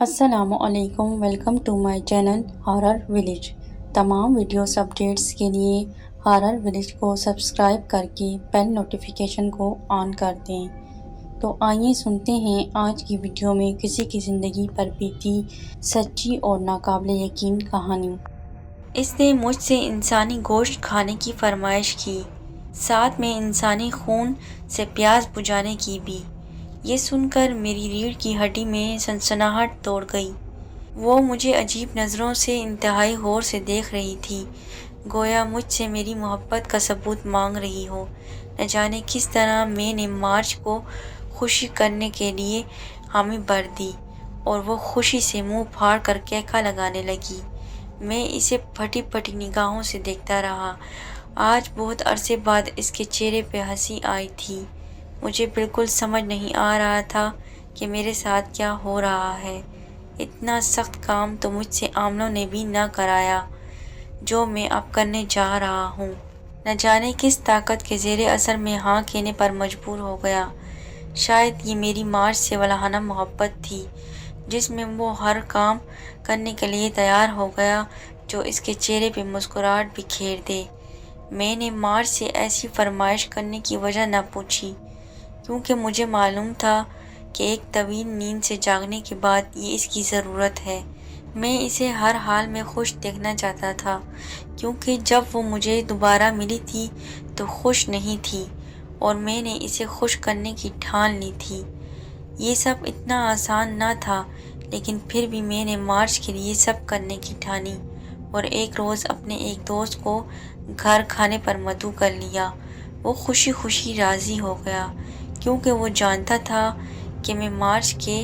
السلام علیکم، welcome to my channel horror village. تمام ویڈیوز اپڈیٹس کے لیے ہارر ولیج کو سبسکرائب کر کے بیل نوٹیفیکیشن کو آن کر دیں۔ تو آئیے سنتے ہیں آج کی ویڈیو میں کسی کی زندگی پر بیتی سچی اور ناقابل یقین کہانی۔ اس نے مجھ سے انسانی گوشت کھانے کی فرمائش کی، ساتھ میں انسانی خون سے پیاس بجھانے کی بھی۔ یہ سن کر میری ریڑھ کی ہڈی میں سنسناہٹ دوڑ گئی۔ وہ مجھے عجیب نظروں سے انتہائی غور سے دیکھ رہی تھی، گویا مجھ سے میری محبت کا ثبوت مانگ رہی ہو۔ نہ جانے کس طرح میں نے مارچ کو خوشی کرنے کے لیے حامی بھر دی اور وہ خوشی سے منہ پھاڑ کر کہکا لگانے لگی۔ میں اسے پھٹی پھٹی نگاہوں سے دیکھتا رہا۔ آج بہت عرصے بعد اس کے چہرے پہ ہنسی آئی تھی۔ مجھے بالکل سمجھ نہیں آ رہا تھا کہ میرے ساتھ کیا ہو رہا ہے۔ اتنا سخت کام تو مجھ سے آمنوں نے بھی نہ کرایا جو میں اب کرنے جا رہا ہوں۔ نہ جانے کس طاقت کے زیر اثر میں ہاں کہنے پر مجبور ہو گیا۔ شاید یہ میری مارچ سے والہانہ محبت تھی جس میں وہ ہر کام کرنے کے لیے تیار ہو گیا جو اس کے چہرے پہ مسکراہٹ بکھیر دے۔ میں نے مارچ سے ایسی فرمائش کرنے کی وجہ نہ پوچھی کیونکہ مجھے معلوم تھا کہ ایک طویل نیند سے جاگنے کے بعد یہ اس کی ضرورت ہے۔ میں اسے ہر حال میں خوش دیکھنا چاہتا تھا کیونکہ جب وہ مجھے دوبارہ ملی تھی تو خوش نہیں تھی اور میں نے اسے خوش کرنے کی ٹھان لی تھی۔ یہ سب اتنا آسان نہ تھا لیکن پھر بھی میں نے مارچ کے لیے سب کرنے کی ٹھانی اور ایک روز اپنے ایک دوست کو گھر کھانے پر مدعو کر لیا۔ وہ خوشی خوشی راضی ہو گیا کیونکہ وہ جانتا تھا کہ میں مارچ کے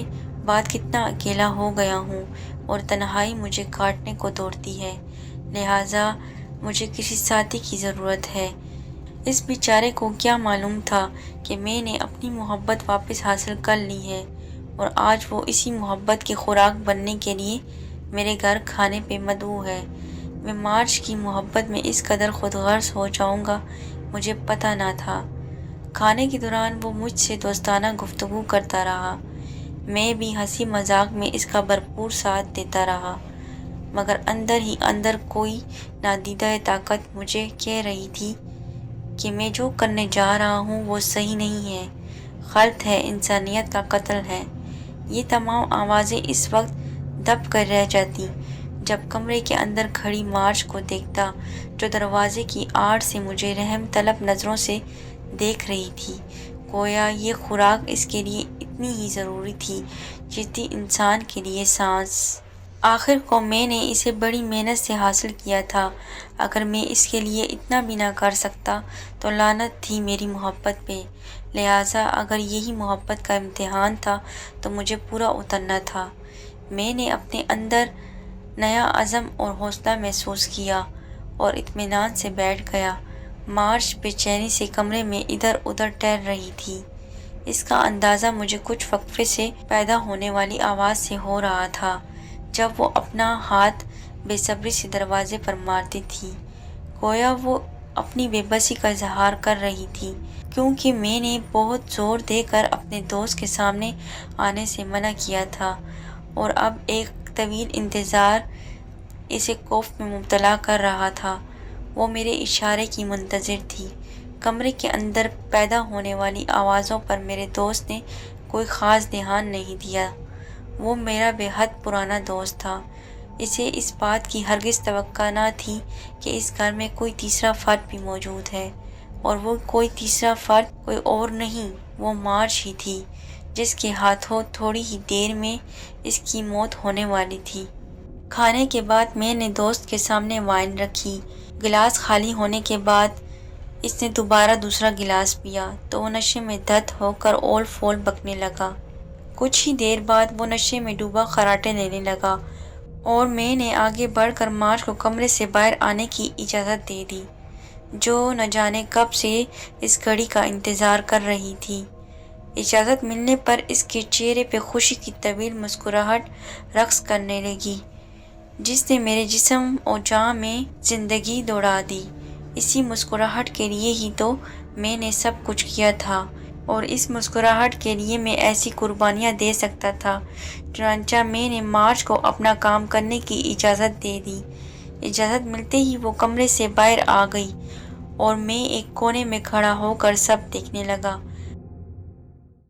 بعد کتنا اکیلا ہو گیا ہوں اور تنہائی مجھے کاٹنے کو دوڑتی ہے، لہٰذا مجھے کسی ساتھی کی ضرورت ہے۔ اس بیچارے کو کیا معلوم تھا کہ میں نے اپنی محبت واپس حاصل کر لی ہے اور آج وہ اسی محبت کی خوراک بننے کے لیے میرے گھر کھانے پہ مدعو ہے۔ میں مارچ کی محبت میں اس قدر خود غرض ہو جاؤں گا مجھے پتہ نہ تھا۔ کھانے کے دوران وہ مجھ سے دوستانہ گفتگو کرتا رہا، میں بھی ہنسی مذاق میں اس کا بھرپور ساتھ دیتا رہا، مگر اندر ہی اندر کوئی نادیدہ طاقت مجھے کہہ رہی تھی کہ میں جو کرنے جا رہا ہوں وہ صحیح نہیں ہے، غلط ہے، انسانیت کا قتل ہے۔ یہ تمام آوازیں اس وقت دب کر رہ جاتی جب کمرے کے اندر کھڑی مارچ کو دیکھتا جو دروازے کی آڑ سے مجھے رحم طلب نظروں سے دیکھ رہی تھی، گویا یہ خوراک اس کے لیے اتنی ہی ضروری تھی جتنی انسان کے لیے سانس۔ آخر کو میں نے اسے بڑی محنت سے حاصل کیا تھا، اگر میں اس کے لیے اتنا بھی نہ کر سکتا تو لعنت تھی میری محبت پہ، لہٰذا اگر یہی محبت کا امتحان تھا تو مجھے پورا اترنا تھا۔ میں نے اپنے اندر نیا عزم اور حوصلہ محسوس کیا اور اطمینان سے بیٹھ گیا۔ مارچ بے چینی سے کمرے میں ادھر ادھر ٹہل رہی تھی، اس کا اندازہ مجھے کچھ وقفے سے پیدا ہونے والی آواز سے ہو رہا تھا جب وہ اپنا ہاتھ بے صبری سے دروازے پر مارتی تھی، گویا وہ اپنی بے بسی کا اظہار کر رہی تھی کیونکہ میں نے بہت زور دے کر اپنے دوست کے سامنے آنے سے منع کیا تھا اور اب ایک طویل انتظار اسے خوف میں مبتلا کر رہا تھا۔ وہ میرے اشارے کی منتظر تھی۔ کمرے کے اندر پیدا ہونے والی آوازوں پر میرے دوست نے کوئی خاص دھیان نہیں دیا۔ وہ میرا بے حد پرانا دوست تھا، اسے اس بات کی ہرگز توقع نہ تھی کہ اس گھر میں کوئی تیسرا فرد بھی موجود ہے، اور وہ کوئی تیسرا فرد کوئی اور نہیں، وہ مارچ ہی تھی جس کے ہاتھوں تھوڑی ہی دیر میں اس کی موت ہونے والی تھی۔ کھانے کے بعد میں نے دوست کے سامنے وائن رکھی۔ گلاس خالی ہونے کے بعد اس نے دوبارہ دوسرا گلاس پیا تو وہ نشے میں دھت ہو کر اول فول بکنے لگا۔ کچھ ہی دیر بعد وہ نشے میں ڈوبا خراٹے لینے لگا اور میں نے آگے بڑھ کر مارچ کو کمرے سے باہر آنے کی اجازت دے دی، جو نہ جانے کب سے اس گھڑی کا انتظار کر رہی تھی۔ اجازت ملنے پر اس کے چہرے پہ خوشی کی طویل مسکراہٹ رقص کرنے لگی جس نے میرے جسم و جاں میں زندگی دوڑا دی۔ اسی مسکراہٹ کے لیے ہی تو میں نے سب کچھ کیا تھا۔ اور اس مسکراہٹ کے لیے میں ایسی قربانیاں دے سکتا تھا۔ چنانچہ میں نے مارج کو اپنا کام کرنے کی اجازت دے دی۔ اجازت ملتے ہی وہ کمرے سے باہر آ گئی اور میں ایک کونے میں کھڑا ہو کر سب دیکھنے لگا۔